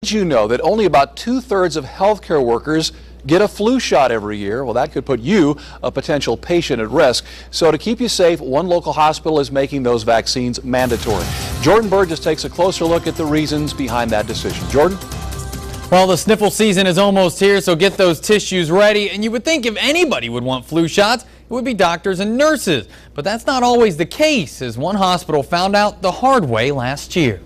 Did you know that only about 2/3 of healthcare workers get a flu shot every year? Well, that could put you, a potential patient, at risk. So to keep you safe, one local hospital is making those vaccines mandatory. Jordan Burgess takes a closer look at the reasons behind that decision. Jordan? Well, the sniffle season is almost here, so get those tissues ready. And you would think if anybody would want flu shots, it would be doctors and nurses. But that's not always the case, as one hospital found out the hard way last year.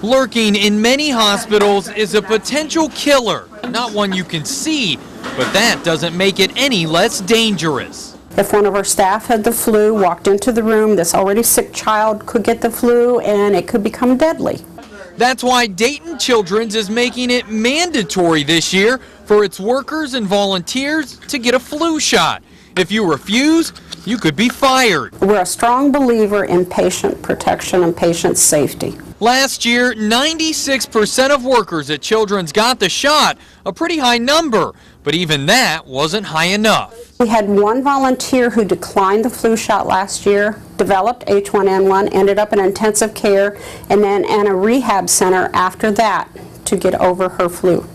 Lurking in many hospitals is a potential killer, not one you can see, but that doesn't make it any less dangerous. If one of our staff had the flu, walked into the room, this already sick child could get the flu and it could become deadly. That's why Dayton Children's is making it mandatory this year for its workers and volunteers to get a flu shot. If you refuse, you could be fired. We're a strong believer in patient protection and patient safety. Last year, 96% of workers at Children's got the shot, a pretty high number, but even that wasn't high enough. We had one volunteer who declined the flu shot last year, developed H1N1, ended up in intensive care, and then in a rehab center after that to get over her flu.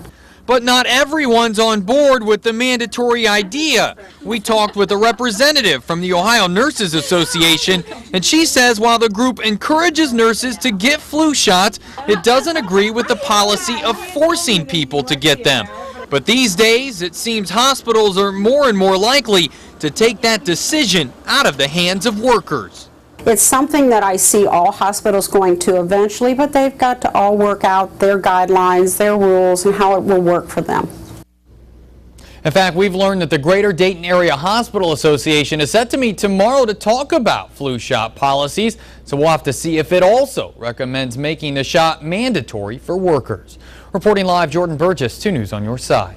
But not everyone's on board with the mandatory idea. We talked with a representative from the Ohio Nurses Association, and she says while the group encourages nurses to get flu shots, it doesn't agree with the policy of forcing people to get them. But these days, it seems hospitals are more and more likely to take that decision out of the hands of workers. It's something that I see all hospitals going to eventually, but they've got to all work out their guidelines, their rules, and how it will work for them. In fact, we've learned that the Greater Dayton Area Hospital Association is set to meet tomorrow to talk about flu shot policies, so we'll have to see if it also recommends making the shot mandatory for workers. Reporting live, Jordan Burgess, 2 News on your side.